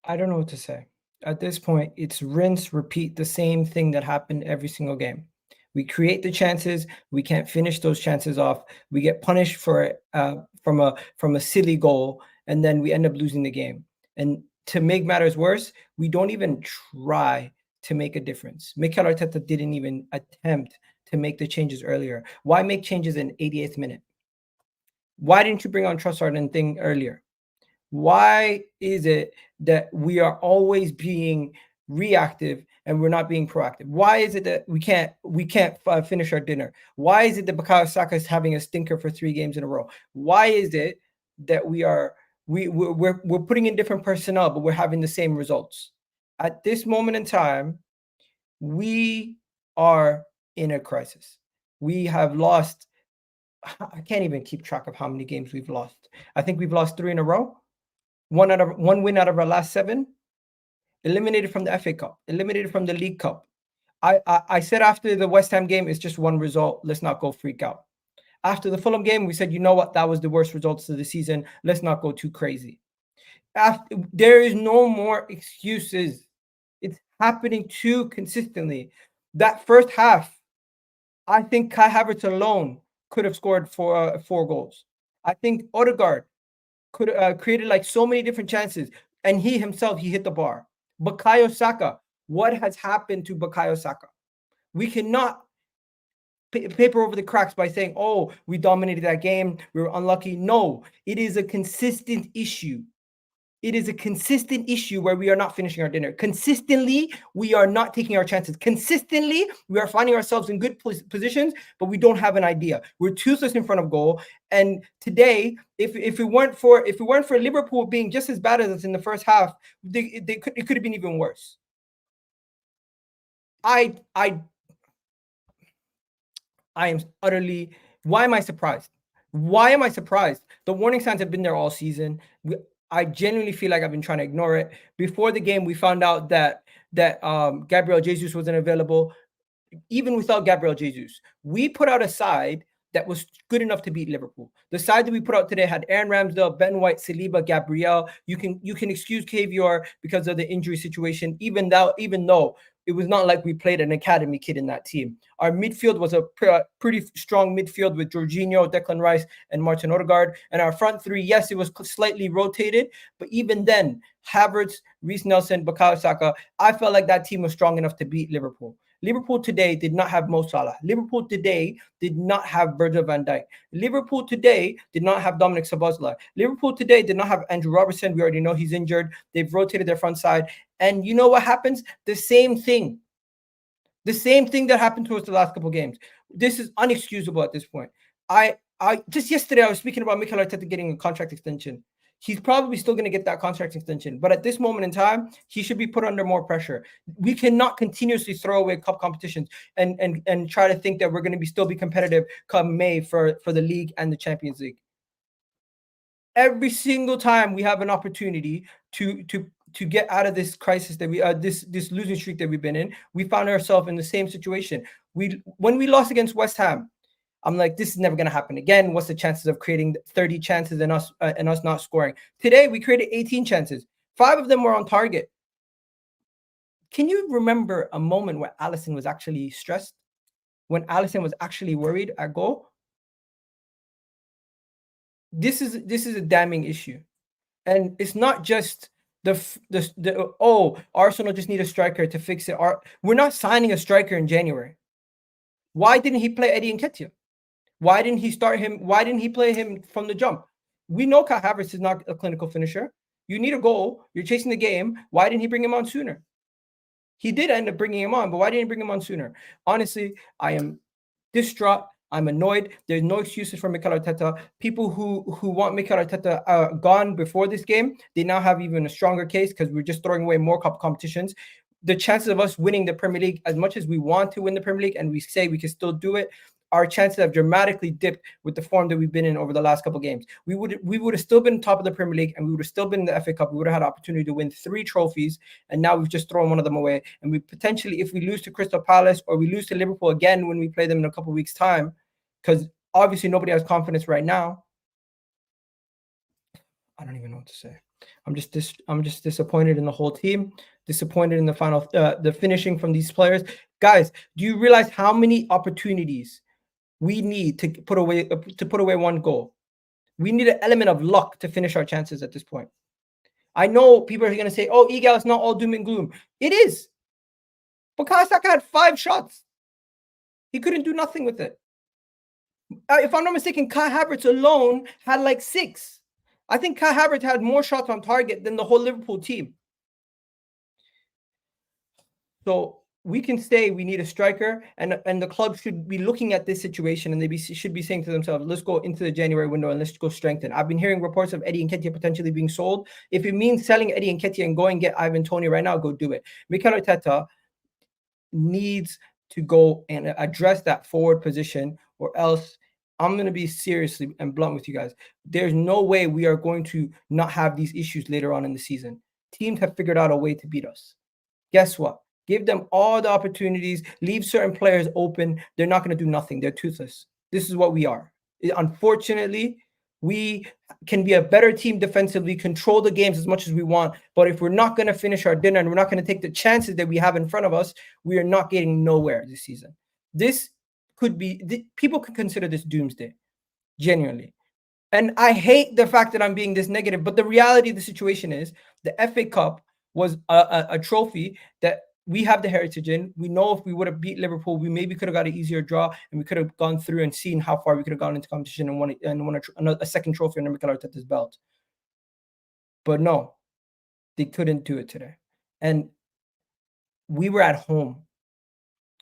I don't know what to say. At this point, it's rinse, repeat the same thing that happened every single game. We create the chances, we can't finish those chances off. We get punished for from a silly goal, and then we end up losing the game. And to make matters worse, we don't even try to make a difference. Mikel Arteta didn't even attempt to make the changes earlier. Why make changes in 88th minute? Why didn't you bring on Trossard and thing earlier? Why is it that we are always being reactive and we're not being proactive? Why is it that we can't finish our dinner? Why is it that Bukayo Saka is having a stinker for 3 games in a row? Why is it that we're putting in different personnel but we're having the same results? At this moment in time, we are in a crisis. We have lost. I can't even keep track of how many games we've lost. I think we've lost 3 in a row. One win out of our last 7, eliminated from the FA Cup, eliminated from the League Cup. I said after the West Ham game, it's just one result. Let's not go freak out. After the Fulham game, we said, you know what? That was the worst results of the season. Let's not go too crazy. There is no more excuses. It's happening too consistently. That first half, I think Kai Havertz alone could have scored 4 goals. I think Odegaard could created like so many different chances, and he himself, he hit the bar. Bukayo Saka, what has happened to Bukayo Saka? We cannot paper over the cracks by saying, oh, we dominated that game, we were unlucky. No, it is a consistent issue. It is a consistent issue where we are not finishing our dinner. Consistently, we are not taking our chances. Consistently, we are finding ourselves in good positions, but we don't have an idea. We're toothless in front of goal. And today, if it weren't for Liverpool being just as bad as us in the first half, it could have been even worse. I am utterly. Why am I surprised? Why am I surprised? The warning signs have been there all season. I genuinely feel like I've been trying to ignore it. Before the game, we found out that Gabriel Jesus wasn't available. Even without Gabriel Jesus, we put out a side that was good enough to beat Liverpool. The side that we put out today had Aaron Ramsdale, Ben White, Saliba, Gabriel. You can excuse Kiwior because of the injury situation, even though it was not like we played an academy kid in that team. Our midfield was a pretty strong midfield with Jorginho, Declan Rice, and Martin Odegaard. And our front 3, yes, it was slightly rotated, but even then, Havertz, Reece Nelson, Bukayo Saka, I felt like that team was strong enough to beat Liverpool. Liverpool today did not have Mo Salah. Liverpool today did not have Virgil van Dijk. Liverpool today did not have Dominic Szoboszlai. Liverpool today did not have Andrew Robertson. We already know he's injured. They've rotated their front side. And you know what happens? The same thing. The same thing that happened to us the last couple of games. This is unexcusable at this point. I just yesterday I was speaking about Mikel Arteta getting a contract extension. He's probably still going to get that contract extension, but at this moment in time, he should be put under more pressure. We cannot continuously throw away cup competitions and try to think that we're going to still be competitive come May for the league and the Champions League. Every single time we have an opportunity to get out of this crisis that we this losing streak that we've been in, we found ourselves in the same situation. When we lost against West Ham, I'm like, this is never going to happen again. What's the chances of creating 30 chances and us not scoring? Today, we created 18 chances. 5 of them were on target. Can you remember a moment where Alisson was actually stressed? When Alisson was actually worried at goal? This is a damning issue. And it's not just Arsenal just need a striker to fix it. We're not signing a striker in January. Why didn't he play Eddie Nketiah? Why didn't he start him? Why didn't he play him from the jump? We know Kai Havertz is not a clinical finisher. You need a goal. You're chasing the game. Why didn't he bring him on sooner? He did end up bringing him on, but why didn't he bring him on sooner? Honestly, I am distraught. I'm annoyed. There's no excuses for Mikel Arteta. People who want Mikel Arteta gone before this game, they now have even a stronger case because we're just throwing away more cup competitions. The chances of us winning the Premier League, as much as we want to win the Premier League and we say we can still do it, our chances have dramatically dipped with the form that we've been in over the last couple of games. We would have still been top of the Premier League and we would have still been in the FA Cup. We would have had an opportunity to win 3 trophies, and now we've just thrown one of them away. And we potentially, if we lose to Crystal Palace or we lose to Liverpool again when we play them in a couple of weeks' time, because obviously nobody has confidence right now. I don't even know what to say. I'm just disappointed in the whole team, disappointed in the final, the finishing from these players. Guys, do you realize how many opportunities we need to put away one goal? We need an element of luck to finish our chances at this point. I know people are going to say, "Oh, Egal, it's not all doom and gloom." It is. Bukayo Saka had 5 shots. He couldn't do nothing with it. If I'm not mistaken, Kai Havertz alone had like 6. I think Kai Havertz had more shots on target than the whole Liverpool team. So we can say we need a striker, and the club should be looking at this situation, and they should be saying to themselves, let's go into the January window and let's go strengthen. I've been hearing reports of Eddie Nketiah potentially being sold. If it means selling Eddie Nketiah and going get Ivan Toney right now, go do it. Mikel Arteta needs to go and address that forward position, or else I'm going to be seriously and blunt with you guys. There's no way we are going to not have these issues later on in the season. Teams have figured out a way to beat us. Guess what? Give them all the opportunities. Leave certain players open. They're not going to do nothing. They're toothless. This is what we are. Unfortunately, we can be a better team defensively, control the games as much as we want. But if we're not going to finish our dinner and we're not going to take the chances that we have in front of us, we are not getting nowhere this season. This could be, people could consider this doomsday, genuinely. And I hate the fact that I'm being this negative, but the reality of the situation is the FA Cup was a trophy that we have the heritage in. We know if we would have beat Liverpool, we maybe could have got an easier draw, and we could have gone through and seen how far we could have gone into competition and won a second trophy under Mikel Arteta's belt. But no, they couldn't do it today. And we were at home.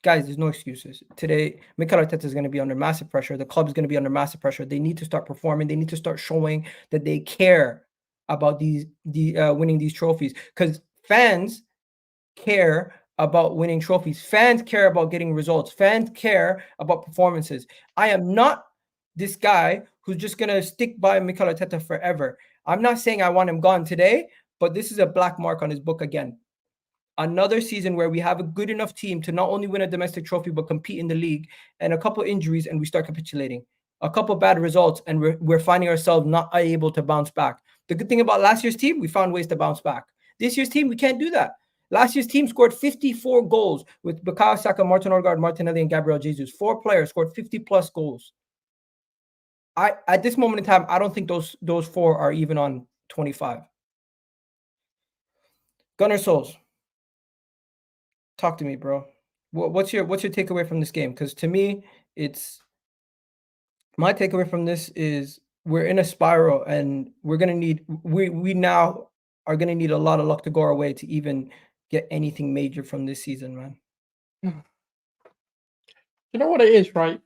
Guys, there's no excuses. Today, Mikel Arteta is going to be under massive pressure. The club is going to be under massive pressure. They need to start performing. They need to start showing that they care about winning these trophies, because fans care about winning trophies. Fans care about getting results. Fans care about performances. I am not this guy who's just going to stick by Mikel Arteta forever. I'm not saying I want him gone today, but this is a black mark on his book again. Another season where we have a good enough team to not only win a domestic trophy, but compete in the league, and a couple injuries and we start capitulating. A couple bad results and we're finding ourselves not able to bounce back. The good thing about last year's team, we found ways to bounce back. This year's team, we can't do that. Last year's team scored 54 goals with Bukayo Saka, Martin Odegaard, Martinelli, and Gabriel Jesus. 4 players scored 50-plus goals. At this moment in time, I don't think those 4 are even on 25. Gunnar Souls, talk to me, bro. What's your takeaway from this game? Because to me, my takeaway from this is we're in a spiral, and we're gonna need we now are gonna need a lot of luck to go our way to even get anything major from this season, man. You know what it is, right?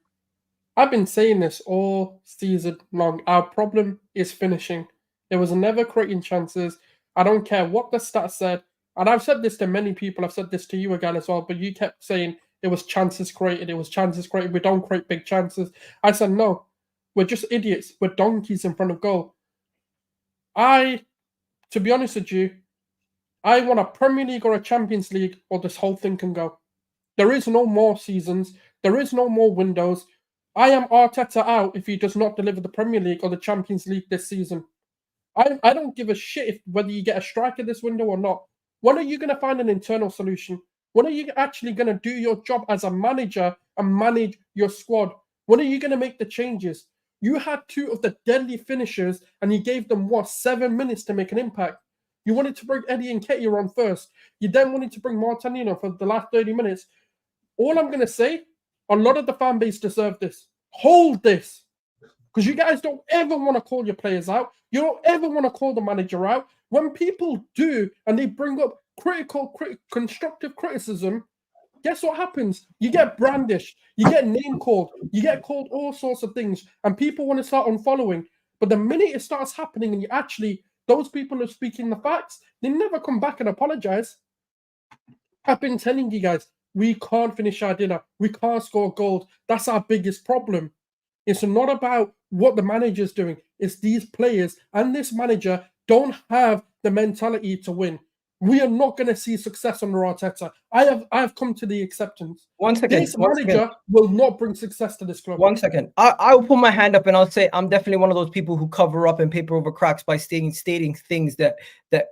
I've been saying this all season long. Our problem is finishing. It was never creating chances. I don't care what the stats said. And I've said this to many people. I've said this to you again as well. But you kept saying it was chances created. It was chances created. We don't create big chances. I said, no, we're just idiots. We're donkeys in front of goal. To be honest with you, I want a Premier League or a Champions League, or this whole thing can go. There is no more seasons. There is no more windows. I am Arteta out if he does not deliver the Premier League or the Champions League this season. I don't give a shit whether you get a striker this window or not. When are you going to find an internal solution? When are you actually going to do your job as a manager and manage your squad? When are you going to make the changes? You had 2 of the deadly finishers and you gave them, 7 minutes to make an impact. You wanted to bring Eddie Nketiah on first. You then wanted to bring Martinelli for the last 30 minutes. All I'm going to say, a lot of the fan base deserve this. Hold this. Because you guys don't ever want to call your players out. You don't ever want to call the manager out. When people do and they bring up constructive criticism, guess what happens? You get brandished. You get name called. You get called all sorts of things. And people want to start unfollowing. But the minute it starts happening and you actually, those people are speaking the facts, they never come back and apologize. I've been telling you guys, we can't finish our dinner. We can't score goals. That's our biggest problem. It's not about what the manager's doing. It's these players and this manager don't have the mentality to win. We are not going to see success under Arteta. I have come to the acceptance. One second. This manager will not bring success to this club. 1 second. I will put my hand up and I'll say I'm definitely one of those people who cover up and paper over cracks by stating things that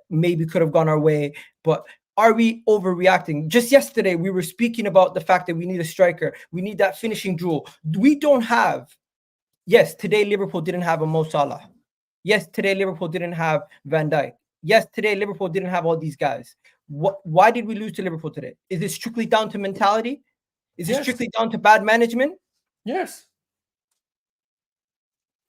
maybe could have gone our way. But are we overreacting? Just yesterday, we were speaking about the fact that we need a striker. We need that finishing jewel. We don't have. Yes, today Liverpool didn't have a Mo Salah. Yes, today Liverpool didn't have Van Dijk. Yes, today Liverpool didn't have all these guys. Why did we lose to Liverpool today? Is it strictly down to mentality? Is it strictly down to bad management? Yes.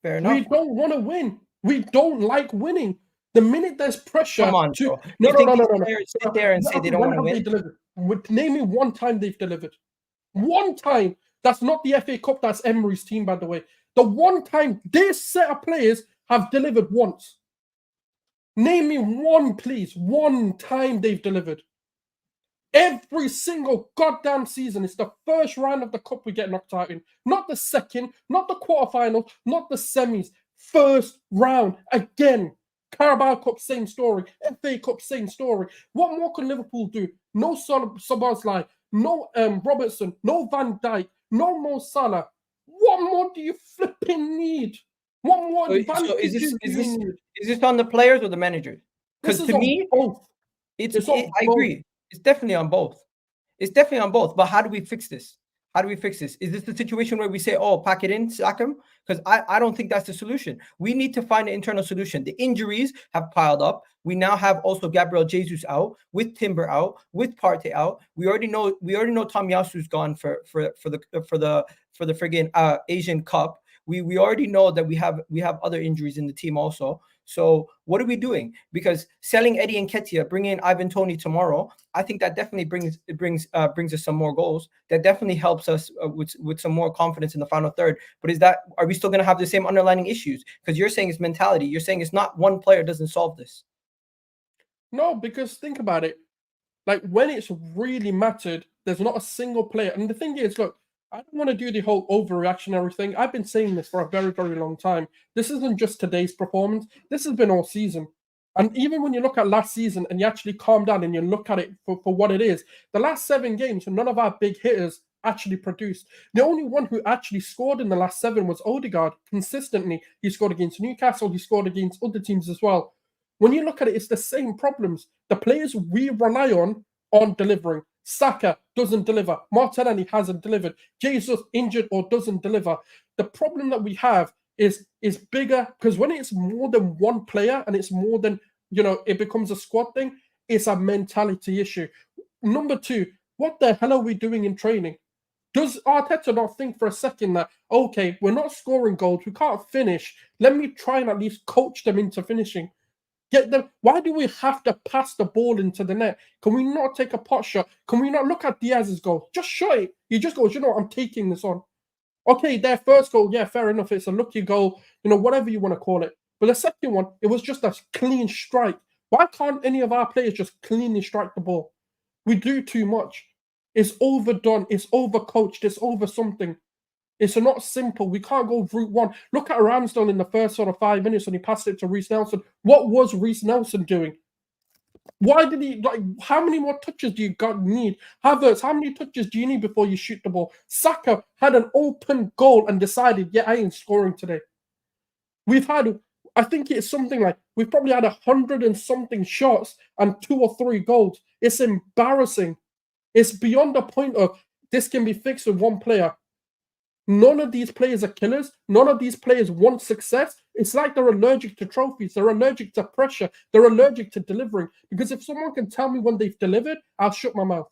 Fair enough. We don't want to win. We don't like winning. The minute there's pressure, come on, to no. Sit there and say they don't want to win. Name me one time they've delivered. One time. That's not the FA Cup. That's Emery's team, by the way. The one time this set of players have delivered once. Name me one, please. One time they've delivered. Every single goddamn season, it's the first round of the cup we get knocked out in. Not the second, not the quarterfinals, not the semis. First round again. Carabao Cup, same story. FA Cup, same story. What more can Liverpool do? No Szoboszlai, no Robertson, no Van Dijk, no Mo Salah. What more do you flipping need? What more advantage do you need? Is this on the players or the managers? Because to me, both. I agree. It's definitely on both. It's definitely on both. But how do we fix this? How do we fix this? Is this the situation where we say, oh, pack it in, sack him? Because I don't think that's the solution. We need to find an internal solution. The injuries have piled up. We now have also Gabriel Jesus out, with Timber out, with Partey out. We already know Tomiyasu's gone for the friggin' Asian Cup. We already know that we have other injuries in the team also. So what are we doing? Because selling Eddie Nketiah, bringing in Ivan Toney tomorrow, I think that definitely brings us some more goals. That definitely helps us with some more confidence in the final third. But are we still going to have the same underlying issues? Because you're saying it's mentality. You're saying it's not one player doesn't solve this. No, because think about it. Like when it's really mattered, there's not a single player. And the thing is, look, I don't want to do the whole overreactionary thing. I've been saying this for a very, very long time. This isn't just today's performance. This has been all season. And even when you look at last season and you actually calm down and you look at it for what it is, the last 7 games, none of our big hitters actually produced. The only one who actually scored in the last 7 was Odegaard consistently. He scored against Newcastle. He scored against other teams as well. When you look at it, it's the same problems. The players we rely on aren't delivering. Saka doesn't deliver. Martinelli hasn't delivered. Jesus injured or doesn't deliver. The problem that we have is bigger, because when it's more than one player and it's more than, it becomes a squad thing, it's a mentality issue. Number 2, what the hell are we doing in training? Does Arteta not think for a second that, okay, we're not scoring goals, we can't finish, let me try and at least coach them into finishing? Get them. Why do we have to pass the ball into the net? Can we not take a pot shot? Can we not look at Diaz's goal? Just shot it. He just goes, I'm taking this on. Okay, their first goal, yeah, fair enough. It's a lucky goal, whatever you want to call it. But the second one, it was just a clean strike. Why can't any of our players just cleanly strike the ball? We do too much. It's overdone. It's overcoached. It's over something. It's not simple. We can't go route one. Look at Ramsdale in the first sort of 5 minutes when he passed it to Reece Nelson. What was Reece Nelson doing? Why did he, how many more touches do you need? Havertz, how many touches do you need before you shoot the ball? Saka had an open goal and decided, yeah, I ain't scoring today. We've had, I think it's something like, we've probably had 100 and something shots and 2 or 3 goals. It's embarrassing. It's beyond the point of this can be fixed with one player. None of these players are killers. None of these players want success. It's like they're allergic to trophies. They're allergic to pressure. They're allergic to delivering. Because if someone can tell me when they've delivered, I'll shut my mouth.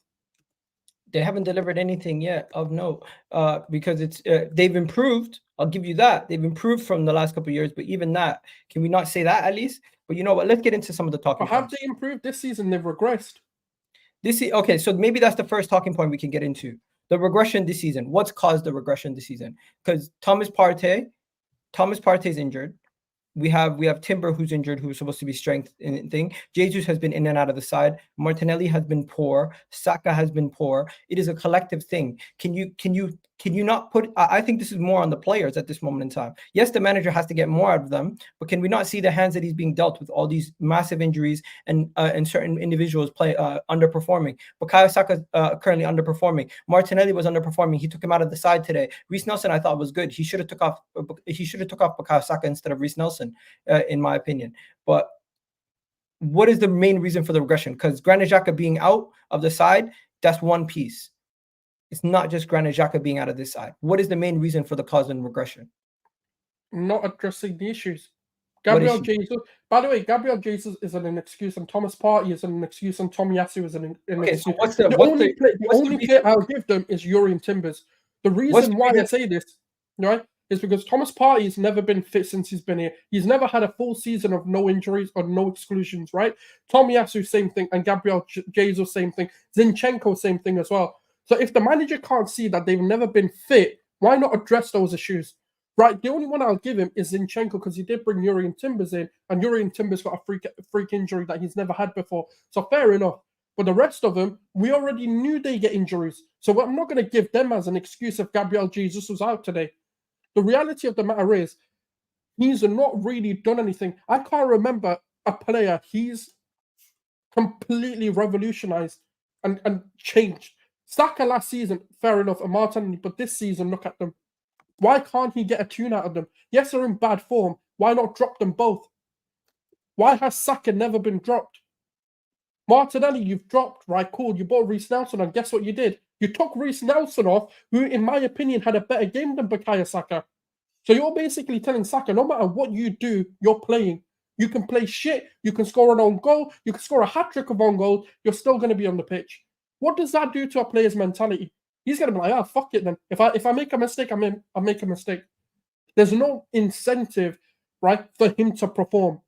They haven't delivered anything yet of note because it's they've improved. I'll give you that. They've improved from the last couple of years. But even that, can we not say that at least? But you know what? Let's get into some of the talking points. Have they improved this season? They've regressed. Okay, so maybe that's the first talking point we can get into. The regression this season. What's caused the regression this season? Because Thomas Partey is injured. We have Timber who's injured, who's supposed to be strength in thing. Jesus has been in and out of the side. Martinelli has been poor. Saka has been poor. It is a collective thing. Can Can you not put? I think this is more on the players at this moment in time. Yes, the manager has to get more out of them, but can we not see the hands that he's being dealt with all these massive injuries and certain individuals underperforming? Bukayo Saka currently underperforming. Martinelli was underperforming. He took him out of the side today. Reece Nelson I thought was good. He should have took off Bukayo Saka instead of Reece Nelson, in my opinion. But what is the main reason for the regression? Because Granit Xhaka being out of the side, that's one piece. It's not just Granit Xhaka being out of this side. What is the main reason for the cause and regression? Not addressing the issues. Gabriel Jesus. By the way, Gabriel Jesus isn't an excuse, and Thomas Partey isn't an excuse, and Tomiyasu isn't an excuse. So the only player I'll give them is Jurgen Timbers. The reason why I say this, right, is because Thomas Partey has never been fit since he's been here. He's never had a full season of no injuries or no exclusions, right? Tomiyasu, same thing, and Gabriel Jesus, same thing. Zinchenko, same thing as well. So if the manager can't see that they've never been fit, why not address those issues? Right, the only one I'll give him is Zinchenko because he did bring Jurgen Timbers in, and Jurgen Timbers got a freak injury that he's never had before. So fair enough. But the rest of them, we already knew they get injuries. So I'm not going to give them as an excuse if Gabriel Jesus was out today. The reality of the matter is, he's not really done anything. I can't remember a player he's completely revolutionized and changed. Saka last season, fair enough, and Martinelli, but this season, look at them. Why can't he get a tune out of them? Yes, they're in bad form. Why not drop them both? Why has Saka never been dropped? Martinelli, you've dropped, right? Cool. You bought Reece Nelson, and guess what you did? You took Reece Nelson off, who, in my opinion, had a better game than Bukayo Saka. So you're basically telling Saka, no matter what you do, you're playing. You can play shit. You can score an own goal. You can score a hat-trick of own goals. You're still going to be on the pitch. What does that do to a player's mentality? He's going to be like, oh, fuck it then. If I make a mistake, I'll make a mistake. There's no incentive, right, for him to perform.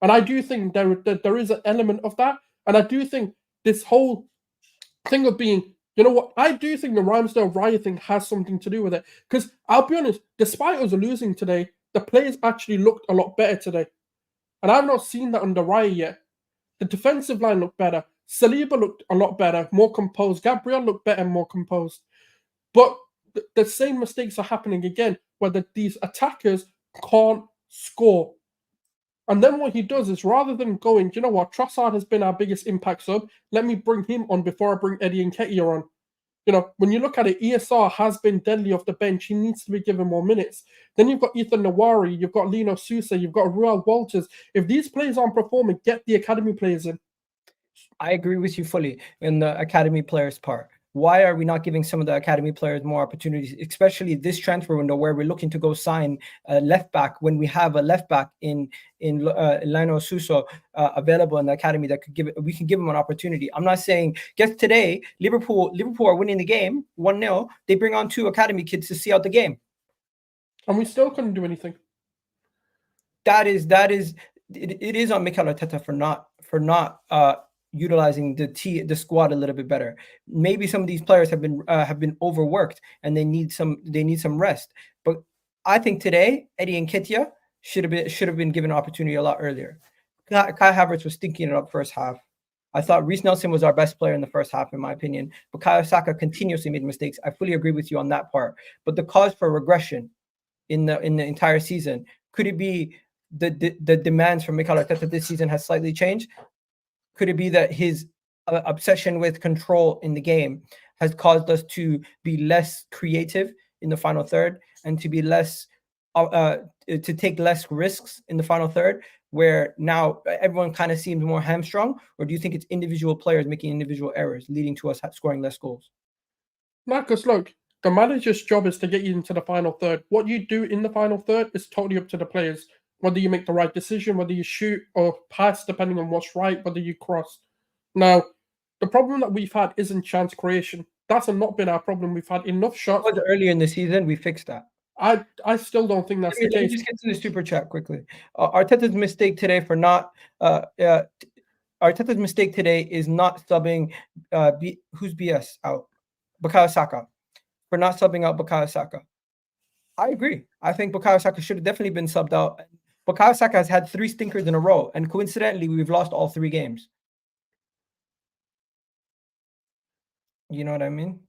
And I do think there is an element of that. And I do think this whole thing of being, you know what, I do think the Ramsdale Raya thing has something to do with it. Because I'll be honest, despite us losing today, the players actually looked a lot better today. And I've not seen that under Raya yet. The defensive line looked better. Saliba looked a lot better, more composed. Gabriel looked better, more composed. But the same mistakes are happening again, where these attackers can't score. And then what he does is, rather than going, you know what, Trossard has been our biggest impact sub, let me bring him on before I bring Eddie Nketiah on. You know, when you look at it, ESR has been deadly off the bench. He needs to be given more minutes. Then you've got Ethan Nawari, you've got Lino Sousa, you've got Ruel Walters. If these players aren't performing, get the academy players in. I agree with you fully in the academy players part. Why are we not giving some of the academy players more opportunities, especially this transfer window where we're looking to go sign a left back when we have a left back in Lino Sousa available in the academy that we can give him an opportunity. I'm not saying, guess today Liverpool are winning the game 1-0. They bring on 2 academy kids to see out the game, and we still couldn't do anything. It is on Mikel Arteta for not utilizing the squad a little bit better. Maybe some of these players have been overworked and they need some rest. But I think today Eddie Nketiah should have been given an opportunity a lot earlier. Kai Havertz was stinking it up first half. I thought Reece Nelson was our best player in the first half, in my opinion. Bukayo Saka continuously made mistakes. I fully agree with you on that part. But the cause for regression in the entire season, could it be the demands from Mikel Arteta this season has slightly changed? Could it be that his obsession with control in the game has caused us to be less creative in the final third and to be less to take less risks in the final third, where now everyone kind of seems more hamstrung? Or do you think it's individual players making individual errors leading to us scoring less goals? Marcus, look, the manager's job is to get you into the final third. What you do in the final third is totally up to the players. Whether you make the right decision, whether you shoot or pass, depending on what's right, whether you cross. Now, the problem that we've had isn't chance creation. That's not been our problem. We've had enough shots. Earlier in the season, we fixed that. I still don't think that's the case. Let me just get to the super chat quickly. Arteta's mistake today for not Arteta's mistake today is not subbing who's BS out? Bukayo Saka. For not subbing out Bukayo Saka. I agree. I think Bukayo Saka should have definitely been subbed out. Bukayo Saka has had 3 stinkers in a row, and coincidentally, we've lost all 3 games. You know what I mean?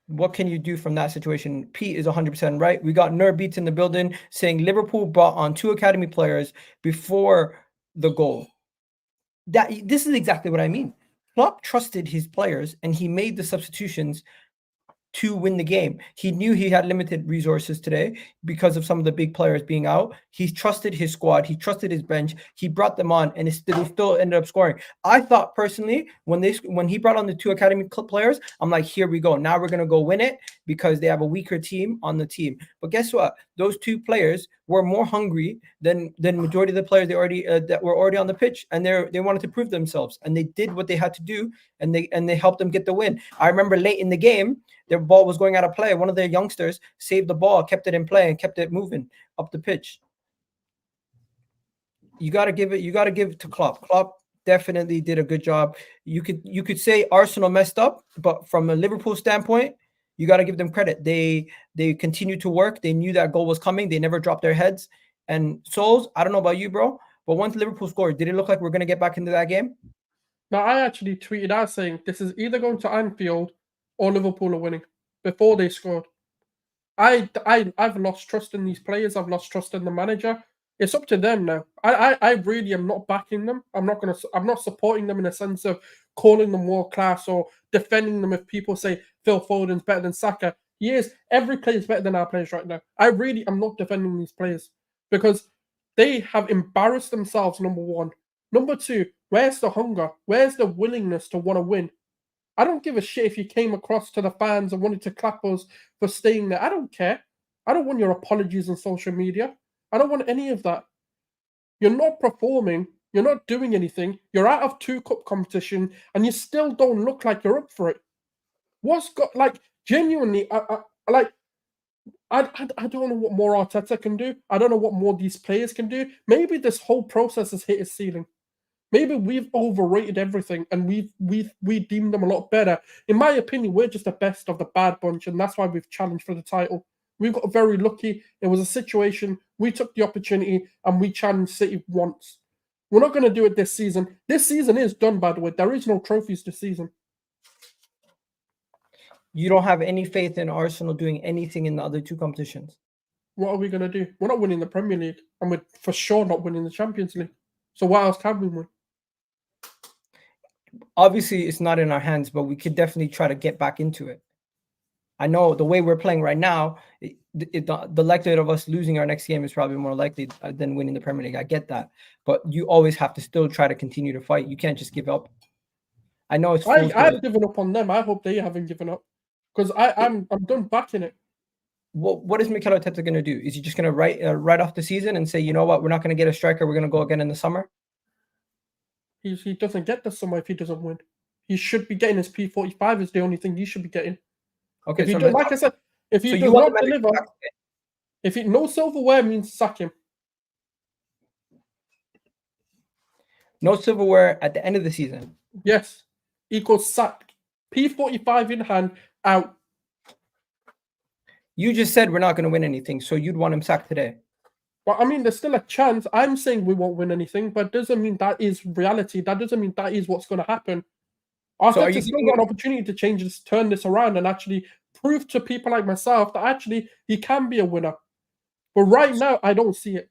what can you do from that situation? Pete is 100% right. We got Beats in the building saying Liverpool brought on 2 academy players before the goal. This is exactly what I mean. Klopp trusted his players and he made the substitutions to win the game. He knew he had limited resources today because of some of the big players being out. He trusted his squad. He trusted his bench. He brought them on, and they still ended up scoring. I thought personally, when he brought on the 2 academy players, I'm like, here we go. Now we're gonna go win it because they have a weaker team on the team. But guess what? Those 2 players were more hungry than majority of the players that were already on the pitch, and they wanted to prove themselves, and they did what they had to do, and they helped them get the win. I remember late in the game, their ball was going out of play. One of their youngsters saved the ball, kept it in play, and kept it moving up the pitch. You got to give it to Klopp. Klopp definitely did a good job. You could say Arsenal messed up, but from a Liverpool standpoint, you got to give them credit. They continued to work. They knew that goal was coming. They never dropped their heads. And Souls, I don't know about you, bro, but once Liverpool scored, did it look like we're going to get back into that game? Now, I actually tweeted out saying this is either going to Anfield or Liverpool are winning before they scored. I've lost trust in these players. I've lost trust in the manager. It's up to them now. I really am not backing them. I'm not supporting them in a sense of calling them world class or defending them if people say Phil Foden's better than Saka. He is. Every player is better than our players right now. I really am not defending these players because they have embarrassed themselves, number one. Number two, where's the hunger? Where's the willingness to want to win? I don't give a shit if you came across to the fans and wanted to clap us for staying there. I don't care. I don't want your apologies on social media. I don't want any of that. You're not performing. You're not doing anything. You're out of 2 cup competition and you still don't look like you're up for it. What's got, like, genuinely, I don't know what more Arteta can do. I don't know what more these players can do. Maybe this whole process has hit its ceiling. Maybe we've overrated everything and we deemed them a lot better. In my opinion, we're just the best of the bad bunch, and that's why we've challenged for the title. We got very lucky. It was a situation. We took the opportunity and we challenged City once. We're not going to do it this season. This season is done, by the way. There is no trophies this season. You don't have any faith in Arsenal doing anything in the other 2 competitions? What are we going to do? We're not winning the Premier League, and we're for sure not winning the Champions League. So what else can we win? Obviously, it's not in our hands, but we could definitely try to get back into it. I know the way we're playing right now, the likelihood of us losing our next game is probably more likely than winning the Premier League. I get that, but you always have to still try to continue to fight. You can't just give up. I know it's. I've given up on them. I hope they haven't given up, because I'm done backing it. What is Mikel Arteta going to do? Is he just going to write off the season and say, you know what, we're not going to get a striker. We're going to go again in the summer? He doesn't get the summer if he doesn't win. He should be getting his P45 is the only thing he should be getting. Okay, if like I said, if he does not deliver, no silverware means sack him. No silverware at the end of the season. Yes, equals sack. P45 in hand, out. You just said we're not going to win anything, so you'd want him sacked today. But I mean, there's still a chance. I'm saying we won't win anything, but doesn't mean that is reality. That doesn't mean that is what's going to happen. Arteta's still got an opportunity to change this, turn this around, and actually prove to people like myself that actually he can be a winner. But right now, I don't see it.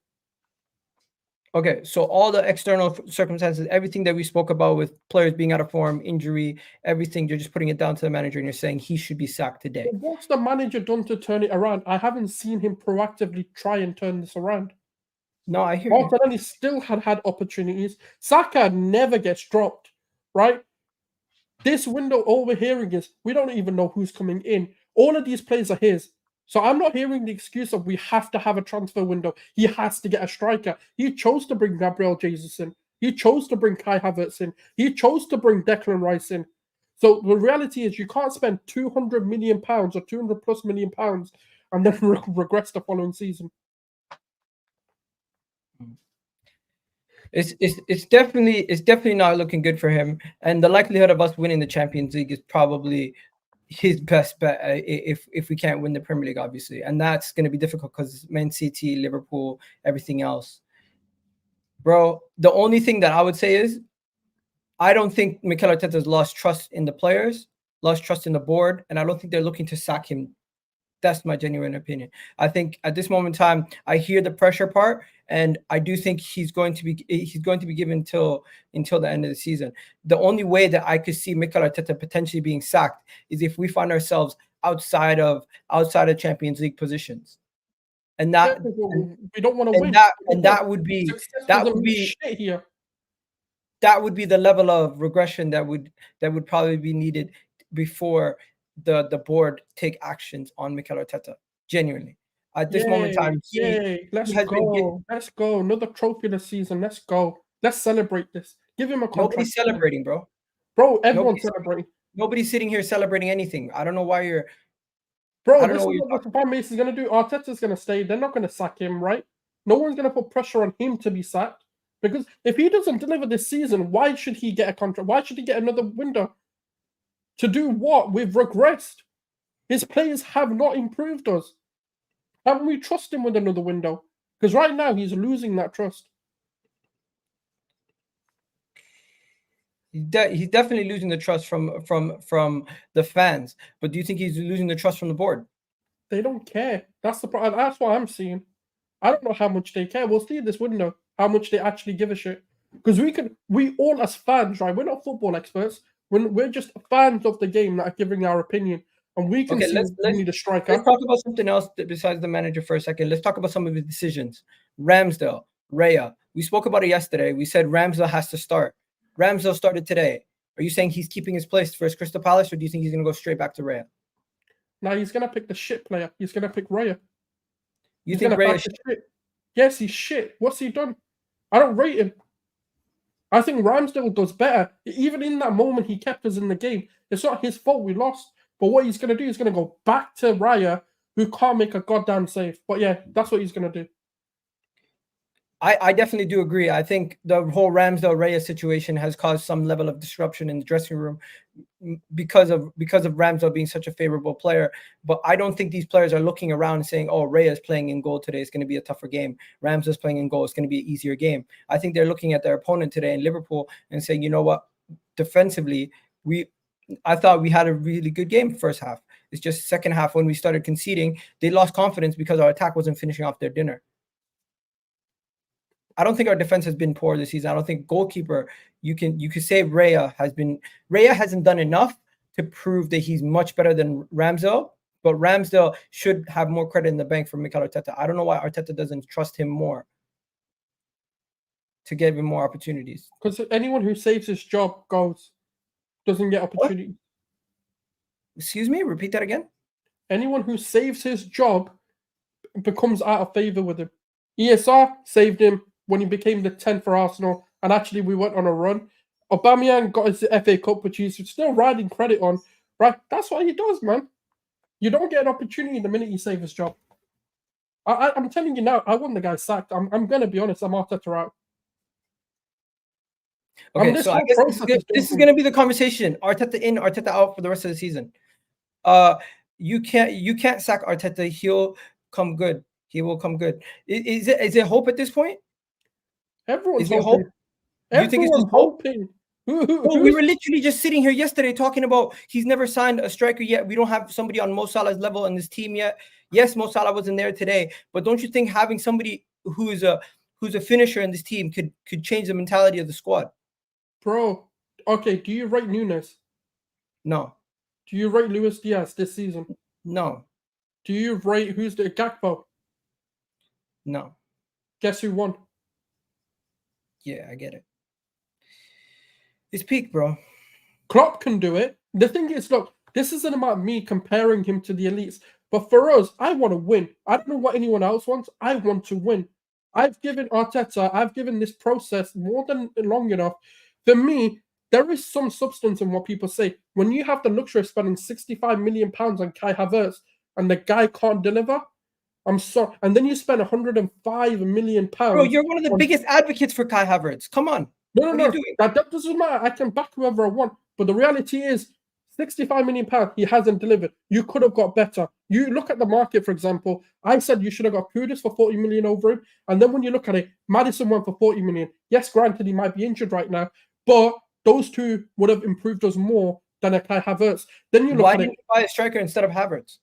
Okay, so all the external circumstances, everything that we spoke about with players being out of form, injury, everything, you're just putting it down to the manager and you're saying he should be sacked today. But what's the manager done to turn it around? I haven't seen him proactively try and turn this around. No, I hear you. Martinelli still had opportunities. Saka never gets dropped, right? This window, all we're hearing is we don't even know who's coming in. All of these players are his. So I'm not hearing the excuse of we have to have a transfer window. He has to get a striker. He chose to bring Gabriel Jesus in. He chose to bring Kai Havertz in. He chose to bring Declan Rice in. So the reality is you can't spend £200 million or £200+ million and then regress the following season. It's definitely not looking good for him, and the likelihood of us winning the Champions League is probably his best bet if we can't win the Premier League, obviously, and that's going to be difficult because Man City, Liverpool, everything else. Bro, the only thing that I would say is I don't think Mikel Arteta's lost trust in the players. lost trust in the board, and I don't think they're looking to sack him. That's my genuine opinion. I think at this moment in time, I hear the pressure part, and I do think he's going to be given until the end of the season. The only way that I could see Mikel Arteta potentially being sacked is if we find ourselves outside of Champions League positions, and that we don't want to win. That would be shit here. That would be the level of regression that would probably be needed before the board take actions on Mikel Arteta. Genuinely, at this moment in time, let's go. Another trophy this season. Let's go. Let's celebrate this. Give him a contract. Nobody's celebrating, bro. Everyone's celebrating. Nobody's sitting here celebrating anything. I don't know why you're. Bro, this is what the fan base is going to do. Arteta's going to stay. They're not going to sack him, right? No one's going to put pressure on him to be sacked. Because if he doesn't deliver this season, why should he get a contract? Why should he get another window? To do what? We've regressed. His players have not improved us. Haven't we trust him with another window? Because right now he's losing that trust. He's definitely losing the trust from the fans. But do you think he's losing the trust from the board? They don't care. That's the problem. That's what I'm seeing. I don't know how much they care. We'll see this window how much they actually give a shit. Because we all as fans, right? We're not football experts. We're just fans of the game that are giving our opinion, and we can we need a striker. Let's talk about something else besides the manager for a second. Let's talk about some of his decisions. Ramsdale, Raya. We spoke about it yesterday. We said Ramsdale has to start. Ramsdale started today. Are you saying he's keeping his place versus Crystal Palace, or do you think he's going to go straight back to Raya? No, he's going to pick the shit player. He's going to pick Raya. You think Raya shit? Yes, he's shit. What's he done? I don't rate him. I think Ramsdale does better. Even in that moment, he kept us in the game. It's not his fault we lost. But what he's going to do is going to go back to Raya, who can't make a goddamn save. But yeah, that's what he's going to do. I definitely do agree. I think the whole Ramsdale-Raya situation has caused some level of disruption in the dressing room because of Ramsdale being such a favorable player. But I don't think these players are looking around and saying, oh, Raya is playing in goal today. It's going to be a tougher game. Ramsdale's playing in goal. It's going to be an easier game. I think they're looking at their opponent today in Liverpool and saying, you know what, defensively, I thought we had a really good game first half. It's just second half when we started conceding, they lost confidence because our attack wasn't finishing off their dinner. I don't think our defense has been poor this season. I don't think goalkeeper, you can say Raya hasn't done enough to prove that he's much better than Ramsdale, but Ramsdale should have more credit in the bank for Mikel Arteta. I don't know why Arteta doesn't trust him more to give him more opportunities. Because anyone who saves his job doesn't get opportunity. Excuse me, repeat that again. Anyone who saves his job becomes out of favor with him. ESR saved him when he became the 10th for Arsenal, and actually we went on a run. Aubameyang got his FA Cup, which he's still riding credit on. Right? That's what he does, man. You don't get an opportunity the minute you save his job. I'm telling you now, I want the guy sacked. I'm going to be honest, I'm Arteta out. Okay, so I guess this is going to be the conversation. Arteta in, Arteta out for the rest of the season. You can't sack Arteta. He'll come good. He will come good. Is it hope at this point? Everyone's hoping. You think it's hoping? Well, we were literally just sitting here yesterday talking about he's never signed a striker yet. We don't have somebody on Mo Salah's level in this team yet. Yes, Mo Salah wasn't there today, but don't you think having somebody who's a finisher in this team could change the mentality of the squad? Bro, okay, do you rate Nunes? No. Do you rate Luis Diaz this season? No. Do you rate who's the Gakpo? No. Guess who won? Yeah, I get it. It's peak, bro. Klopp can do it. The thing is, look, this isn't about me comparing him to the elites. But for us, I want to win. I don't know what anyone else wants. I want to win. I've given this process more than long enough. For me, there is some substance in what people say. When you have the luxury of spending £65 million on Kai Havertz and the guy can't deliver, I'm sorry. And then you spend £105 million. Bro, you're one of the biggest advocates for Kai Havertz. Come on. No. That doesn't matter. I can back whoever I want. But the reality is, £65 million, he hasn't delivered. You could have got better. You look at the market, for example. I said you should have got Kudus for 40 million over him. And then when you look at it, Maddison went for 40 million. Yes, granted, he might be injured right now. But those two would have improved us more than a Kai Havertz. Then you look Why at didn't it. you buy a striker instead of Havertz?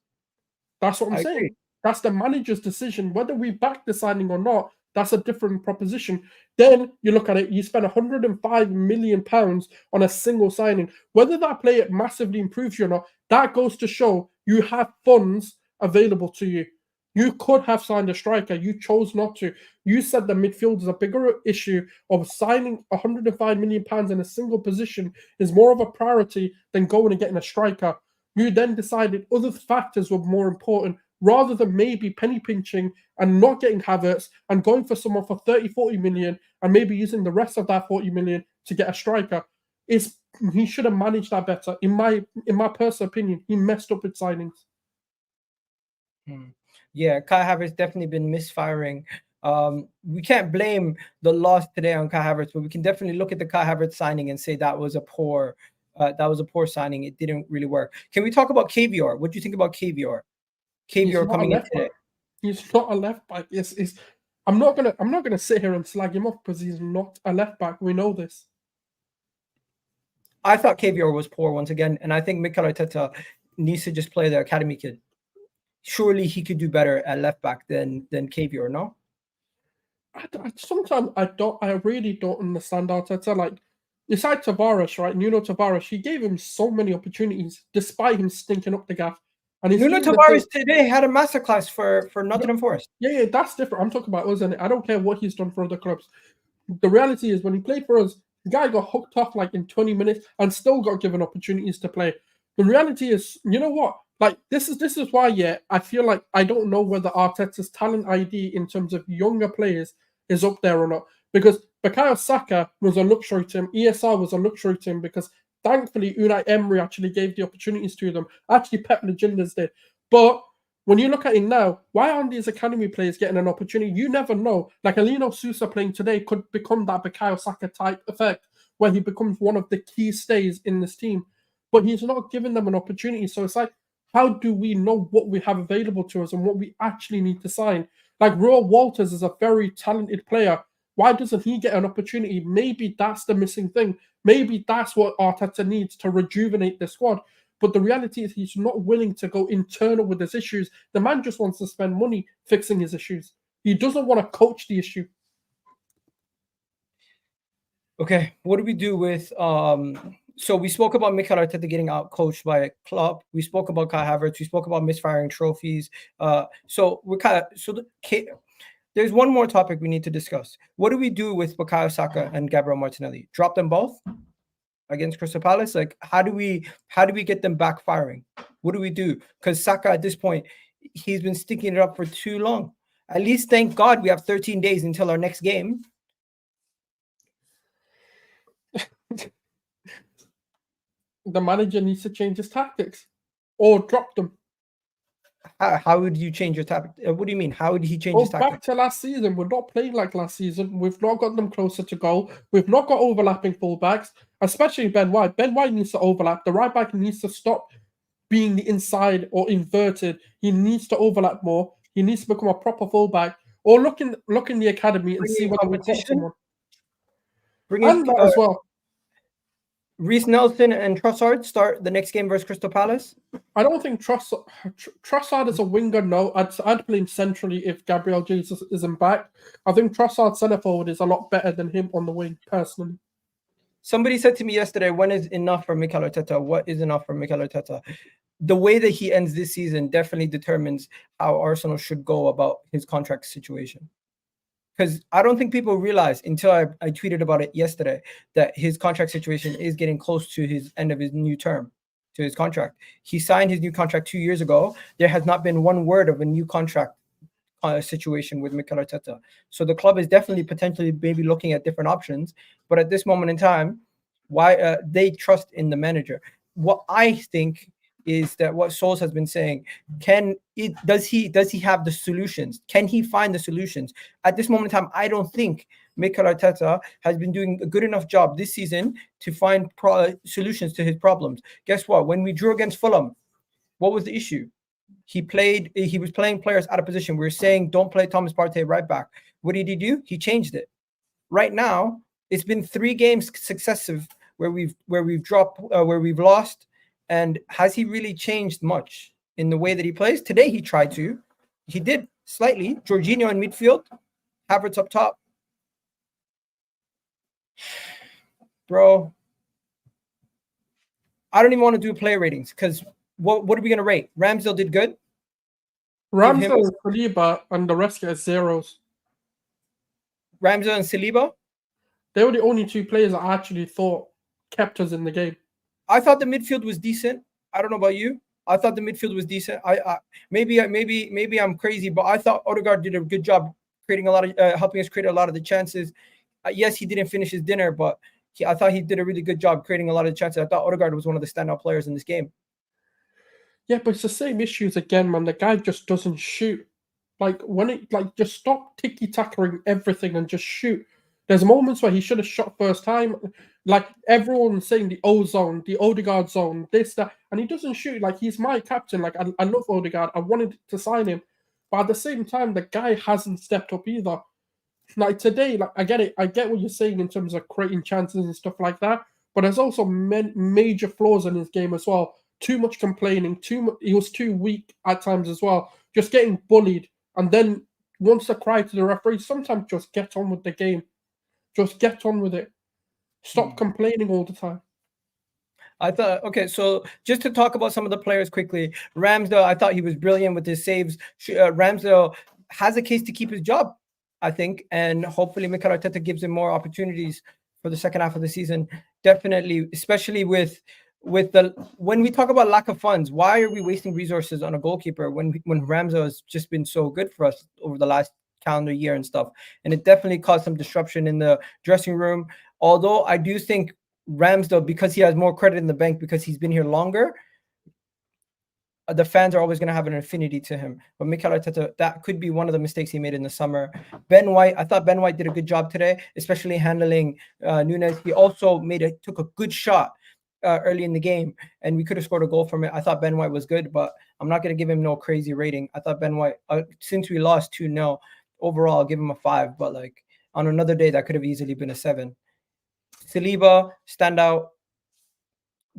That's what I'm I saying. agree. That's the manager's decision. Whether we back the signing or not, that's a different proposition. Then you look at it, you spend £105 million on a single signing. Whether that player massively improves you or not, that goes to show you have funds available to you. You could have signed a striker. You chose not to. You said the midfield is a bigger issue of signing £105 million in a single position is more of a priority than going and getting a striker. You then decided other factors were more important rather than maybe penny pinching and not getting Havertz and going for someone for 30-40 million and maybe using the rest of that 40 million to get a striker. He should have managed that better. In my personal opinion, he messed up with signings. Yeah, Kai Havertz definitely been misfiring. We can't blame the loss today on Kai Havertz, but we can definitely look at the Kai Havertz signing and say that was a poor signing. It didn't really work. Can we talk about Kiwior? What do you think about Kiwior? Kiwior coming in today. He's not a left back. I'm not gonna sit here and slag him off because he's not a left back. We know this. I thought Kiwior was poor once again, and I think Mikel Arteta needs to just play the academy kid. Surely he could do better at left back than Kiwior, no? Sometimes I really don't understand Arteta. Like, besides Tavares, right? Nuno Tavares, he gave him so many opportunities despite him stinking up the gaff. And Nuno Tavares today had a masterclass for Nottingham Forest. Yeah, that's different. I'm talking about us, and I don't care what he's done for other clubs. The reality is, when he played for us, the guy got hooked off like in 20 minutes and still got given opportunities to play. The reality is, you know what? Like, this is why, yeah, I feel like I don't know whether Arteta's talent ID in terms of younger players is up there or not. Because Bukayo Saka was a luxury to him. ESR was a luxury to him because thankfully Unai Emery actually gave the opportunities to them. Actually, Pep Legendas did. But when you look at it now, why aren't these academy players getting an opportunity? You never know. Like Alino Sousa playing today could become that Bukayo Saka type effect where he becomes one of the key stays in this team. But he's not giving them an opportunity. So it's like, how do we know what we have available to us and what we actually need to sign? Like Roy Walters is a very talented player. Why doesn't he get an opportunity? Maybe that's the missing thing. Maybe that's what Arteta needs to rejuvenate the squad. But the reality is he's not willing to go internal with his issues. The man just wants to spend money fixing his issues. He doesn't want to coach the issue. Okay, what do we do with so we spoke about Mikel Arteta getting out coached by Klopp. We spoke about Kai Havertz. We spoke about misfiring trophies. There's one more topic we need to discuss. What do we do with Bukayo Saka and Gabriel Martinelli? Drop them both against Crystal Palace? Like, how do we get them back firing? What do we do? Because Saka at this point, he's been sticking it up for too long. At least, thank God, we have 13 days until our next game. The manager needs to change his tactics or drop them. How would you change your tactics? What do you mean? How would he change his tactics? Back to last season, we're not playing like last season. We've not got them closer to goal. We've not got overlapping fullbacks, especially Ben White. Ben White needs to overlap. The right back needs to stop being the inside or inverted. He needs to overlap more. He needs to become a proper fullback. Or look in the academy and see whether we've got someone. And that as well. Reece Nelson and Trossard start the next game versus Crystal Palace? I don't think Trossard is a winger, no. I'd play him centrally if Gabriel Jesus isn't back. I think Trossard centre forward is a lot better than him on the wing, personally. Somebody said to me yesterday, when is enough for Mikel Arteta? What is enough for Mikel Arteta? The way that he ends this season definitely determines how Arsenal should go about his contract situation. Because I don't think people realize until I tweeted about it yesterday that his contract situation is getting close to his end of his new term, to his contract. He signed his new contract 2 years ago. There has not been one word of a new contract situation with Mikel Arteta. So the club is definitely potentially maybe looking at different options. But at this moment in time, why they trust in the manager. What I think is that what sulz has been saying, does he have the solutions? Can he find the solutions? At this moment in time, I don't think Mikel Arteta has been doing a good enough job this season to find solutions to his problems. Guess what? When we drew against Fulham, what was the issue? He was playing players out of position. We were saying, don't play Thomas Partey right back. What did he do? He changed it. Right now, it's been 3 games successive where we've dropped, where we've lost, and has he really changed much in the way that he plays? Today he tried to, he did slightly. Jorginho in midfield, Havertz up top. Bro, I don't even want to do player ratings because what are we gonna rate? Ramsdale did good. Ramsdale, Saliba, and the rest get zeros. Ramsdale and Saliba? They were the only two players I actually thought kept us in the game. I thought the midfield was decent. I don't know about you. I thought the midfield was decent. Maybe I'm crazy, but I thought Odegaard did a good job creating a lot of helping us create a lot of the chances. Yes, he didn't finish his dinner, but I thought he did a really good job creating a lot of the chances. I thought Odegaard was one of the standout players in this game. Yeah, but it's the same issues again, man. The guy just doesn't shoot. Like when it just stop ticky-tackering everything and just shoot. There's moments where he should have shot first time. Like everyone's saying the O zone, the Odegaard zone, this, that, and he doesn't shoot. Like he's my captain. Like I love Odegaard. I wanted to sign him. But at the same time, the guy hasn't stepped up either. Like today, like I get it. I get what you're saying in terms of creating chances and stuff like that. But there's also major flaws in his game as well. Too much complaining. He was too weak at times as well. Just getting bullied, and then wants to cry to the referee. Sometimes just get on with the game. Just get on with it. Stop complaining all the time. I thought, okay, so just to talk about some of the players quickly, Ramsdale, I thought he was brilliant with his saves. Ramsdale has a case to keep his job, I think, and hopefully Mikel Arteta gives him more opportunities for the second half of the season. Definitely, especially with when we talk about lack of funds, why are we wasting resources on a goalkeeper when Ramsdale has just been so good for us over the last calendar year and stuff? And it definitely caused some disruption in the dressing room. Although I do think Ramsdale, because he has more credit in the bank because he's been here longer, the fans are always going to have an affinity to him. But Mikel Arteta, that could be one of the mistakes he made in the summer. Ben White, I thought Ben White did a good job today, especially handling Nunes. He also took a good shot early in the game, and we could have scored a goal from it. I thought Ben White was good, but I'm not going to give him no crazy rating. I thought Ben White, since we lost 2-0, overall, I'll give him a 5. But like on another day, that could have easily been a 7. Saliba, standout,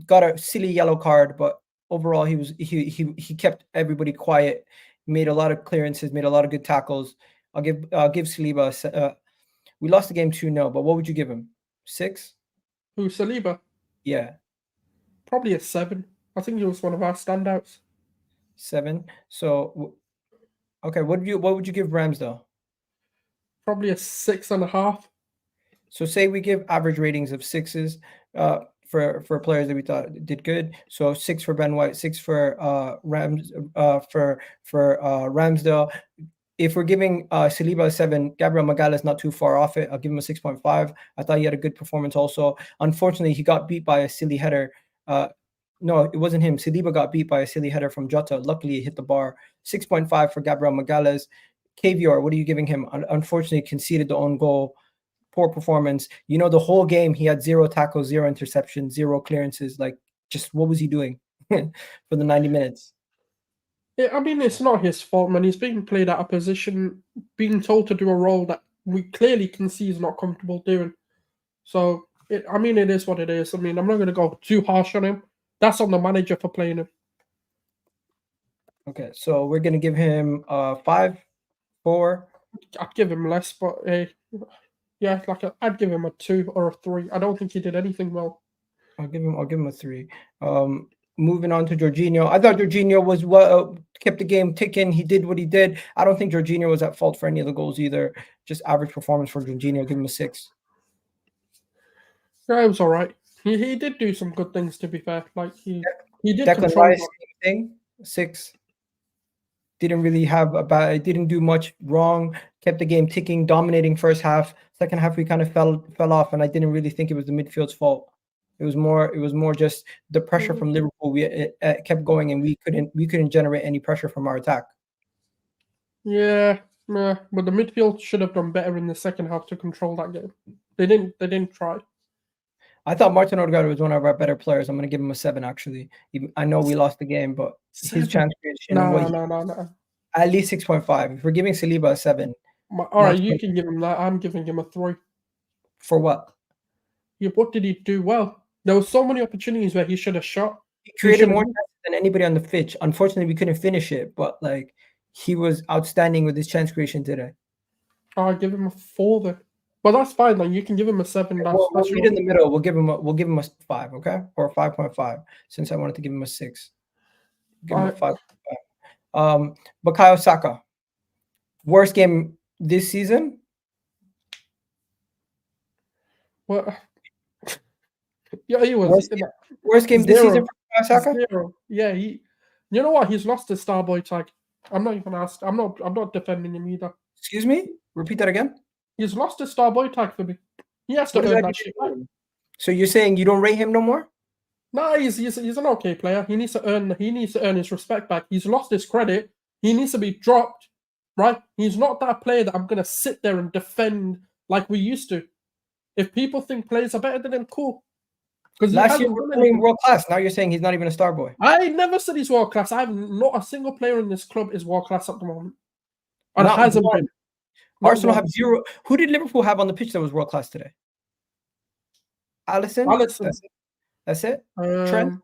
got a silly yellow card, but overall he kept everybody quiet, made a lot of clearances, made a lot of good tackles. I'll give Saliba. We lost the game 2-0, but what would you give him? 6? Who, Saliba? Yeah, probably a 7. I think he was one of our standouts. 7. So, okay, what would you give Ramsdale? Probably a 6.5. So say we give average ratings of 6s for players that we thought did good. So 6 for Ben White, 6 for Ramsdale. If we're giving Saliba a 7, Gabriel is not too far off it. I'll give him a 6.5. I thought he had a good performance also. Unfortunately, he got beat by a silly header. No, it wasn't him. Saliba got beat by a silly header from Jota. Luckily, he hit the bar. 6.5 for Gabriel Magalhaes. Kiwior, what are you giving him? Unfortunately, conceded the own goal. Poor performance. You know, the whole game he had 0 tackles, 0 interceptions, 0 clearances. Like, just what was he doing for the 90 minutes? Yeah, I mean, it's not his fault, man. He's being played out of position, being told to do a role that we clearly can see he's not comfortable doing. So, it is what it is. I mean, I'm not going to go too harsh on him. That's on the manager for playing him. Okay, so we're going to give him 5, 4. I'd give him less, but yeah, I'd give him a 2 or a 3. I don't think he did anything well. I'll give him a 3. Moving on to Jorginho. I thought Jorginho was kept the game ticking. He did what he did. I don't think Jorginho was at fault for any of the goals either. Just average performance for Jorginho. Give him a 6. Yeah, it was all right. He did do some good things, to be fair. Like he did Declan control Rice, thing. 6. Didn't really have didn't do much wrong. Kept the game ticking, dominating first half. Second half we kind of fell off, and I didn't really think it was the midfield's fault. It was more just the pressure from Liverpool. It kept going, and we couldn't generate any pressure from our attack. Yeah, but the midfield should have done better in the second half to control that game. They didn't try. I thought Martin Odegaard was one of our better players. I'm going to give him a 7, actually. I know we lost the game, but 7? his chance creation... No. At least 6.5. If we're giving Saliba a 7... All right, you can give him that. I'm giving him a 3. For what? Yeah, what did he do well? There were so many opportunities where he should have shot. He created more chances than anybody on the pitch. Unfortunately, we couldn't finish it, but like he was outstanding with his chance creation today. I'll give him a 4 then. But that's fine. Like you can give him a 7. We'll meet in the middle. We'll give him a 5, okay, or a 5.5. Since I wanted to give him a 6, give him a 5.5. Bukayo Saka, worst game this season. What? Yeah, he was worst game this season for Bukayo Saka. 0. Yeah, you know what? He's lost his Starboy tag. I'm not even asked. I'm not defending him either. Excuse me. Repeat that again. He's lost his Starboy tag for me. He has to earn that shit back. So you're saying you don't rate him no more? No, he's an okay player. He needs to earn his respect back. He's lost his credit. He needs to be dropped, right? He's not that player that I'm gonna sit there and defend like we used to. If people think players are better than him, cool. Because last year we're playing world class. Now you're saying he's not even a star boy. I never said he's world class. Not a single player in this club is world class at the moment. And it hasn't been. Arsenal have 0. Who did Liverpool have on the pitch that was world class today? Alisson. That's it. Trent.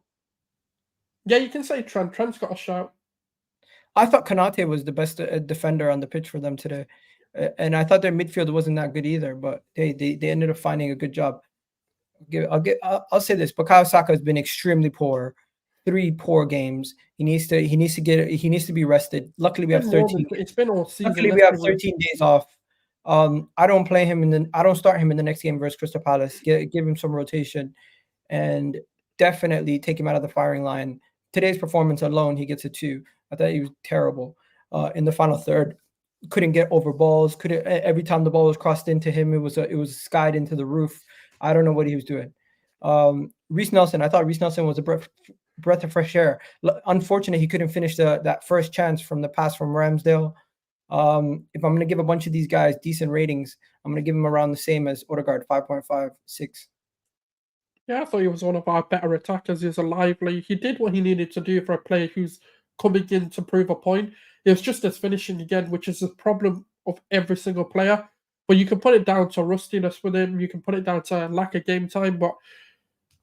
Yeah, you can say Trent. Trent's got a shout. I thought Konate was the best defender on the pitch for them today, and I thought their midfield wasn't that good either. But they ended up finding a good job. I'll say this: Bukayo Saka has been extremely poor. 3 poor games. He needs to be rested. Luckily, we have 13. It's been all season. Luckily, we have 13 days off. I don't play him I don't start him in the next game versus Crystal Palace. Give him some rotation, and definitely take him out of the firing line. Today's performance alone, he gets a 2. I thought he was terrible in the final third. Couldn't get over balls. Every time the ball was crossed into him, it was skied into the roof. I don't know what he was doing. Reece Nelson, I thought Reece Nelson was a breath of fresh air. Unfortunately, he couldn't finish that first chance from the pass from Ramsdale. If I'm going to give a bunch of these guys decent ratings, I'm going to give them around the same as Odegaard, 5.5, 6. Yeah, I thought he was one of our better attackers. He was lively. He did what he needed to do for a player who's coming in to prove a point. It was just his finishing again, which is a problem of every single player. But you can put it down to rustiness with him. You can put it down to lack of game time. But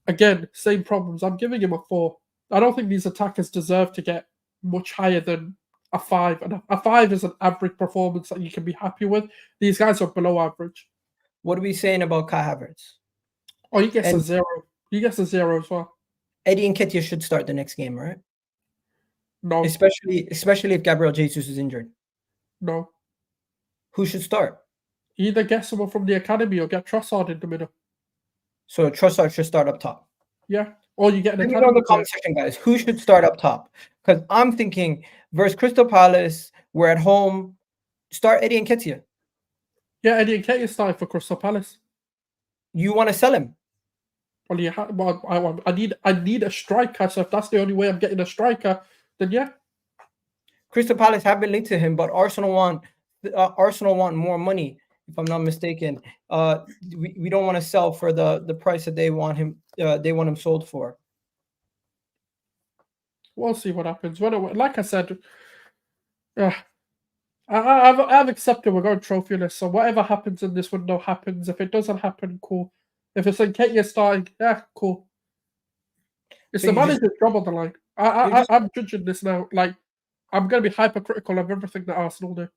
again, same problems. I'm giving him a 4. I don't think these attackers deserve to get much higher than a 5. And a 5 is an average performance that you can be happy with. These guys are below average. What are we saying about Kai Havertz? Oh, he gets a 0. He gets a 0 as well. Eddie Nketiah should start the next game, right? No. Especially if Gabriel Jesus is injured. No. Who should start? Either get someone from the academy or get Trossard in the middle. So Trossard should start up top. Yeah. Or you get an academy. Let me know in the comment section, guys. Who should start up top? Because I'm thinking versus Crystal Palace, we're at home. Start Eddie Nketiah. Yeah, Eddie Nketiah started for Crystal Palace. You want to sell him? Well, I need a striker. So if that's the only way I'm getting a striker, then yeah. Crystal Palace have been linked to him, but Arsenal want more money. If I'm not mistaken, we don't want to sell for the price that they want him. They want him sold for. We'll see what happens. Like I said, I've accepted we're going trophyless. So whatever happens in this window happens. If it doesn't happen, cool. If it's Nketiah starting, yeah, cool. It's the manager's job on the line. I'm judging this now. Like, I'm going to be hypercritical of everything that Arsenal do.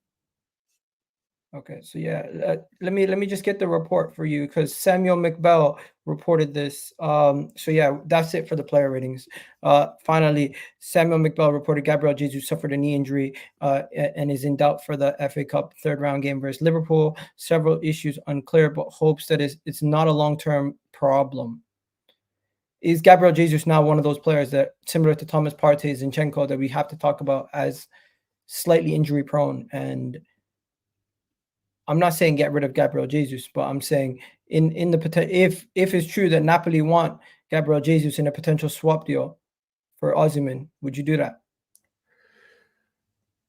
Okay, so yeah, let me just get the report for you because Samuel Mikel reported this. So yeah, that's it for the player ratings. Finally, Samuel Mikel reported Gabriel Jesus suffered a knee injury and is in doubt for the FA Cup third round game versus Liverpool. Several issues unclear, but hopes that it's not a long-term problem. Is Gabriel Jesus now one of those players that, similar to Thomas Partey, Zinchenko, that we have to talk about as slightly injury prone? And I'm not saying get rid of Gabriel Jesus, but I'm saying in the if it's true that Napoli want Gabriel Jesus in a potential swap deal for Osimhen, would you do that?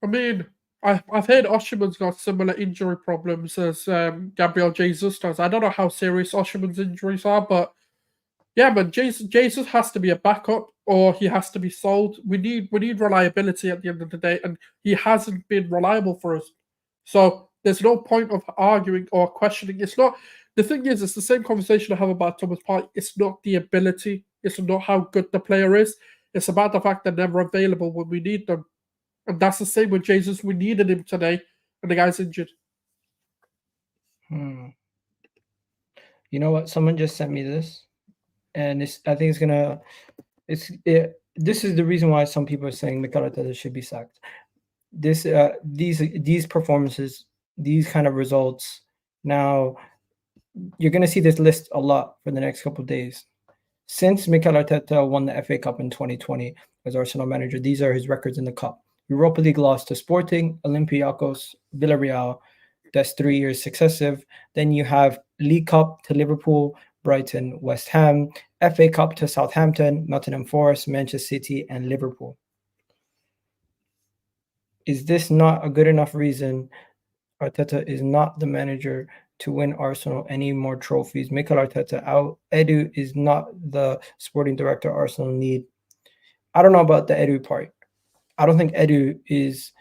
I mean, I've heard Osimhen's got similar injury problems as Gabriel Jesus does. I don't know how serious Osimhen's injuries are, but yeah, but Jesus has to be a backup or he has to be sold. We need reliability at the end of the day, and he hasn't been reliable for us. So There's no point of arguing or questioning. It's not. The thing is, it's the same conversation I have about Thomas Partey. It's not the ability. It's not how good the player is. It's about the fact they're never available when we need them. And that's the same with Jesus. We needed him today, and the guy's injured. You know what? Someone just sent me this, and I think it's gonna. This is the reason why some people are saying Mikel Arteta should be sacked. These performances, these kind of results. Now, you're gonna see this list a lot for the next couple of days. Since Mikel Arteta won the FA Cup in 2020 as Arsenal manager, these are his records in the cup. Europa League loss to Sporting, Olympiacos, Villarreal. That's 3 years successive. Then you have League Cup to Liverpool, Brighton, West Ham, FA Cup to Southampton, Nottingham Forest, Manchester City, and Liverpool. Is this not a good enough reason Arteta is not the manager to win Arsenal any more trophies? Mikel Arteta out. Edu is not the sporting director Arsenal need. I don't know about the Edu part. I don't think Edu is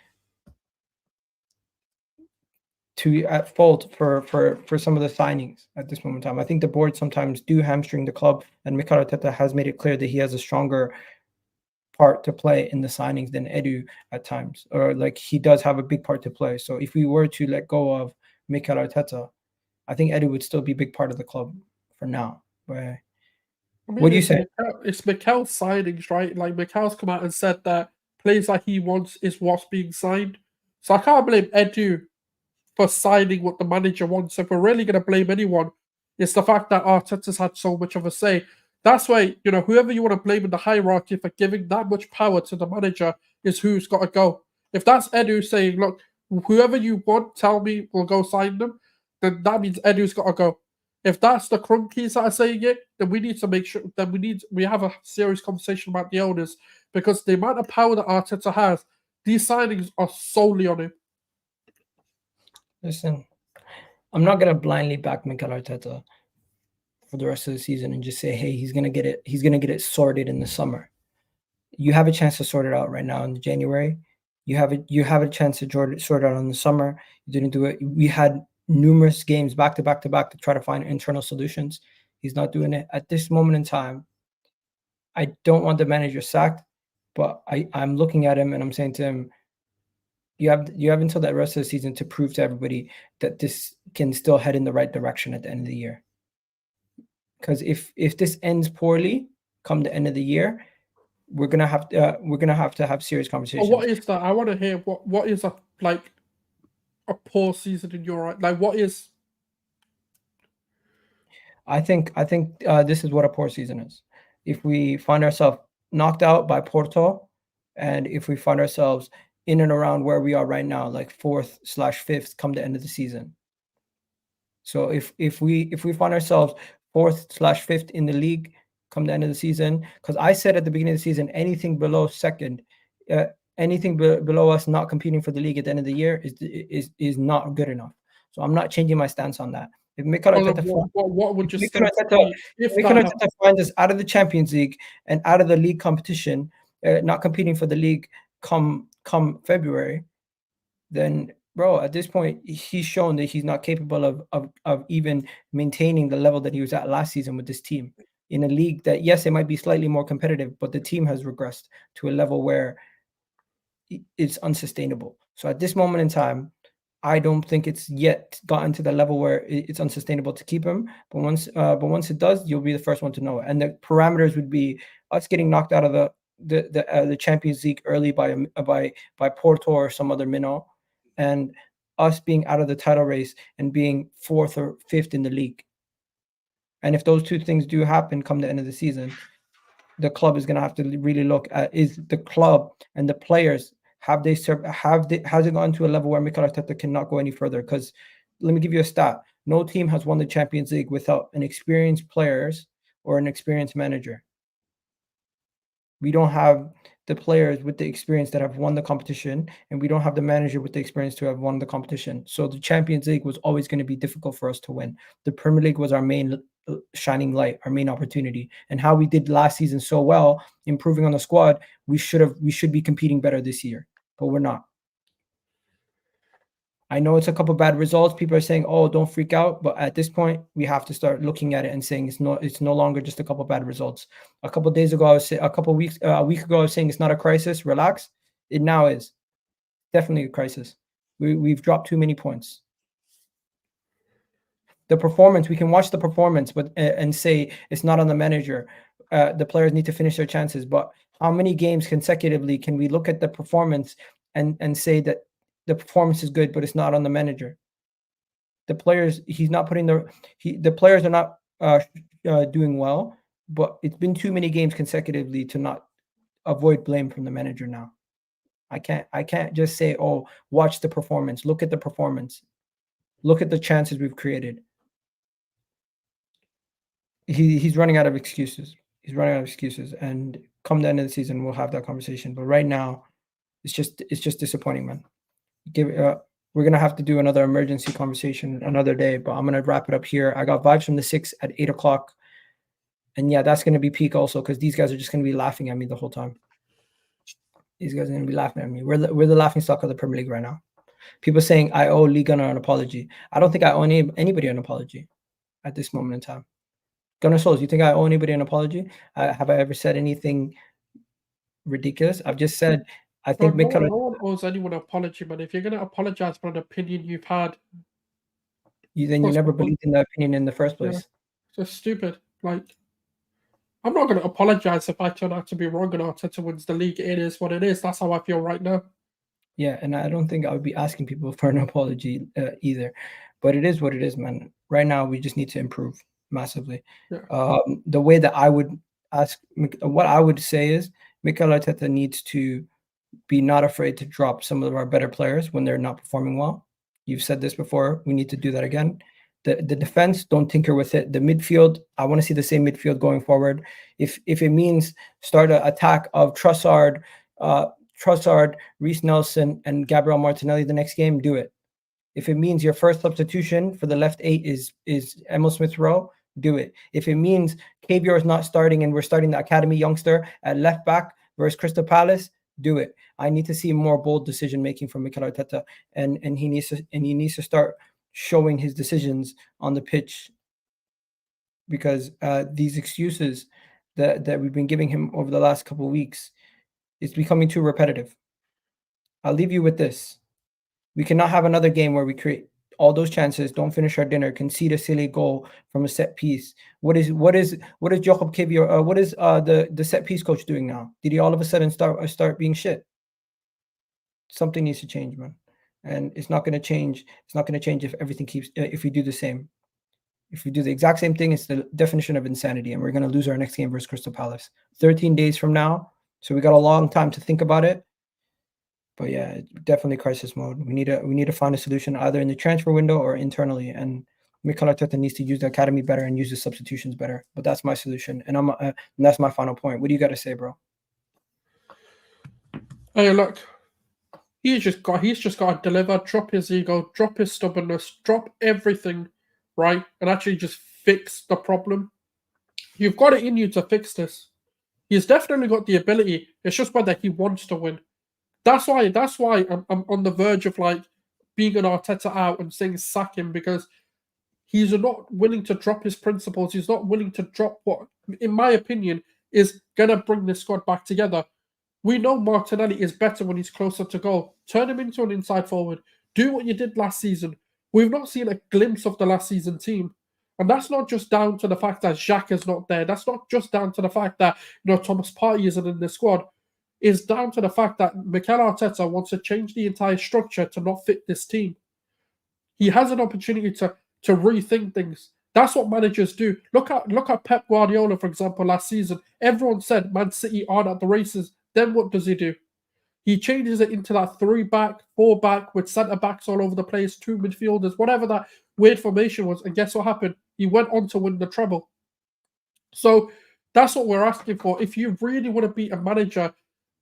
at fault for some of the signings at this moment in time. I think the board sometimes do hamstring the club, and Mikel Arteta has made it clear that he has a stronger part to play in the signings than Edu at times, or like he does have a big part to play. So if we were to let go of Mikel Arteta, I think Edu would still be a big part of the club for now. But what do you say? It's Mikel's signings, right? Like Mikel's come out and said that players that he wants is what's being signed. So I can't blame Edu for signing what the manager wants. If we're really going to blame anyone, it's the fact that Arteta's had so much of a say. That's why, whoever you want to blame in the hierarchy for giving that much power to the manager is who's got to go. If that's Edu saying, look, whoever you want, tell me, we'll go sign them, then that means Edu's got to go. If that's the crunkies that are saying it, then we need to make sure that we have a serious conversation about the owners, because the amount of power that Arteta has, these signings are solely on him. Listen, I'm not gonna blindly back Mikel Arteta for the rest of the season and just say, hey, he's gonna get it sorted in the summer. You have a chance to sort it out right now in January. You have a chance to sort it out in the summer. You didn't do it. We had numerous games back to back to try to find internal solutions. He's not doing it at this moment in time. I don't want the manager sacked, but I'm looking at him and I'm saying to him, you have until the rest of the season to prove to everybody that this can still head in the right direction at the end of the year. Because if this ends poorly come the end of the year, we're gonna have to have serious conversations. What is that? I want to hear what is a poor season in your like? What is? I think this is what a poor season is. If we find ourselves knocked out by Porto, and if we find ourselves in and around where we are right now, like 4th/5th come the end of the season. So if we find ourselves 4th/5th in the league come the end of the season, because I said at the beginning of the season, anything below second, anything below us not competing for the league at the end of the year is not good enough. So I'm not changing my stance on that. If Mikel Arteta finds us out of the Champions League and out of the league competition, not competing for the league come February, then bro, at this point he's shown that he's not capable of even maintaining the level that he was at last season with this team in a league that, yes, it might be slightly more competitive, but the team has regressed to a level where it's unsustainable. So at this moment in time, I don't think it's yet gotten to the level where it's unsustainable to keep him. But once it does, you'll be the first one to know it. And the parameters would be us getting knocked out of the Champions League early by Porto or some other minnow, and us being out of the title race and being 4th or 5th in the league. And if those two things do happen come the end of the season, the club is going to have to really look at, is the club and the players, has it gone to a level where Mikel Arteta cannot go any further? Because let me give you a stat. No team has won the Champions League without an experienced players or an experienced manager. We don't have the players with the experience that have won the competition, and we don't have the manager with the experience to have won the competition. So the Champions League was always going to be difficult for us to win. The Premier League was our main shining light, our main opportunity. And how we did last season so well, improving on the squad, we should be competing better this year, but we're not. I know it's a couple bad results. People are saying, "Oh, don't freak out," but at this point, we have to start looking at it and saying it's no longer just a couple bad results. A couple days ago, a week ago, I was saying it's not a crisis. Relax. It now is definitely a crisis. We've dropped too many points. The performance, we can watch the performance, but and say it's not on the manager. The players need to finish their chances. But how many games consecutively can we look at the performance and say that the performance is good, but it's not on the manager? The players, he's not putting the players are not doing well, but it's been too many games consecutively to not avoid blame from the manager now. I can't just say, oh, watch the performance. Look at the performance. Look at the chances we've created. He's running out of excuses. He's running out of excuses. And come the end of the season, we'll have that conversation. But right now, it's just disappointing, man. We're gonna have to do another emergency conversation another day, but I'm gonna wrap it up here. I got vibes from the 6 at 8 o'clock. And yeah, that's gonna be peak also, because these guys are just gonna be laughing at me the whole time. These guys are gonna be laughing at me. We're the laughing stock of the Premier League right now. People saying I owe Lee Gunnar an apology. I don't think I owe anybody an apology at this moment in time. Gunnar Souls, you think I owe anybody an apology? Have I ever said anything ridiculous? I've just said I think no one owes anyone an apology, but if you're going to apologize for an opinion you've had, then you never believed in that opinion in the first place. Yeah, it's just stupid. Like, I'm not going to apologize if I turn out to be wrong and Arteta wins the league. It is what it is. That's how I feel right now. Yeah, and I don't think I would be asking people for an apology either. But it is what it is, man. Right now, we just need to improve massively. Yeah. The way that I would ask, what I would say is, Mikel Arteta needs to be not afraid to drop some of our better players when they're not performing well. You've said this before. We need to do that again. The defense, don't tinker with it. The midfield, I want to see the same midfield going forward. If it means start an attack of Trossard, Reece Nelson, and Gabriel Martinelli the next game, do it. If it means your first substitution for the left 8 is Emil Smith-Rowe, do it. If it means Kiwior is not starting and we're starting the academy youngster at left back versus Crystal Palace, do it. I need to see more bold decision making from Mikel Arteta, and he needs to start showing his decisions on the pitch, because these excuses that we've been giving him over the last couple of weeks, it's becoming too repetitive. I'll leave you with this. We cannot have another game where we create all those chances, don't finish our dinner, concede a silly goal from a set piece. What is Jakob Kiwior? What is the set piece coach doing now? Did he all of a sudden start being shit? Something needs to change, man. And it's not going to change. It's not going to change if everything if we do the same. If we do the exact same thing, it's the definition of insanity, and we're going to lose our next game versus Crystal Palace 13 days from now. So we got a long time to think about it. But yeah, definitely crisis mode. We need to find a solution either in the transfer window or internally. And Mikel Arteta needs to use the academy better and use the substitutions better. But that's my solution, and that's my final point. What do you got to say, bro? Hey, look, he's just got to deliver. Drop his ego, drop his stubbornness, drop everything, right, and actually just fix the problem. You've got it in you to fix this. He's definitely got the ability. It's just whether he wants to win. That's why I'm on the verge of like being an Arteta out and saying sack him, because he's not willing to drop his principles. He's not willing to drop what, in my opinion, is going to bring this squad back together. We know Martinelli is better when he's closer to goal. Turn him into an inside forward. Do what you did last season. We've not seen a glimpse of the last season team. And that's not just down to the fact that Xhaka is not there. That's not just down to the fact that Thomas Partey isn't in the squad. It's down to the fact that Mikel Arteta wants to change the entire structure to not fit this team. He has an opportunity to rethink things. That's what managers do. Look at Pep Guardiola, for example, last season. Everyone said Man City aren't at the races. Then what does he do? He changes it into that 3-back, 4-back with centre-backs all over the place, 2 midfielders, whatever that weird formation was. And guess what happened? He went on to win the treble. So that's what we're asking for. If you really want to be a manager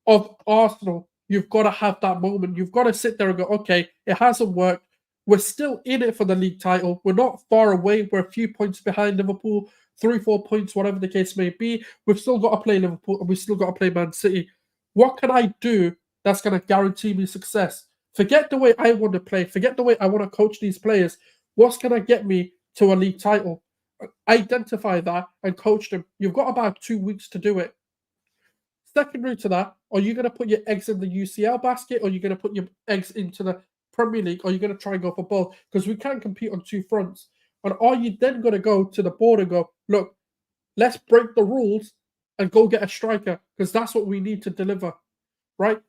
of Arsenal, you've got to have that moment. You've got to sit there and go, okay, it hasn't worked. We're still in it for the league title. We're not far away. We're a few points behind Liverpool, 3-4 points, whatever the case may be. We've still got to play Liverpool and we've still got to play Man City. What can I do that's going to guarantee me success? Forget the way I want to play. Forget the way I want to coach these players. What's going to get me to a league title? Identify that and coach them. You've got about 2 weeks to do it. Secondary to that, are you going to put your eggs in the UCL basket, or are you going to put your eggs into the Premier League, or are you going to try and go for both? Because we can't compete on 2 fronts. And are you then going to go to the board and go, look, let's break the rules and go get a striker, because that's what we need to deliver, right?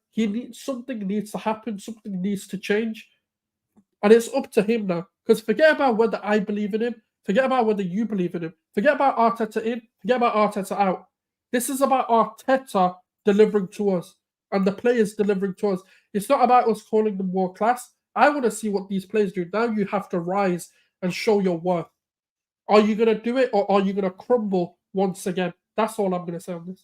Something needs to happen, something needs to change. And it's up to him now. Because forget about whether I believe in him, forget about whether you believe in him, forget about Arteta in, forget about Arteta out. This is about Arteta delivering to us and the players delivering to us. It's not about us calling them world class. I want to see what these players do. Now you have to rise and show your worth. Are you going to do it, or are you going to crumble once again? That's all I'm going to say on this.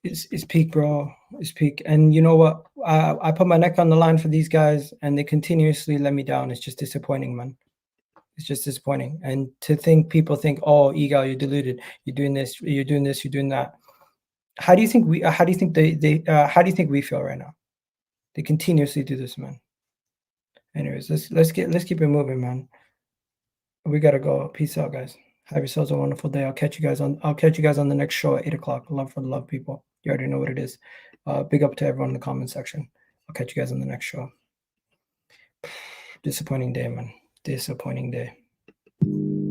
It's peak, bro. It's peak. And you know what? I put my neck on the line for these guys, and they continuously let me down. It's just disappointing, man. It's just disappointing. And to think people think, oh, Egal, you're deluded. You're doing this. You're doing this. You're doing that. How do you think we? How do you think how do you think we feel right now? They continuously do this, man. Anyways, let's keep it moving, man. We gotta go. Peace out, guys. Have yourselves a wonderful day. I'll catch you guys on the next show at 8 o'clock. Love for the love, people. You already know what it is. Big up to everyone in the comment section. I'll catch you guys on the next show. Disappointing day, man. Disappointing day.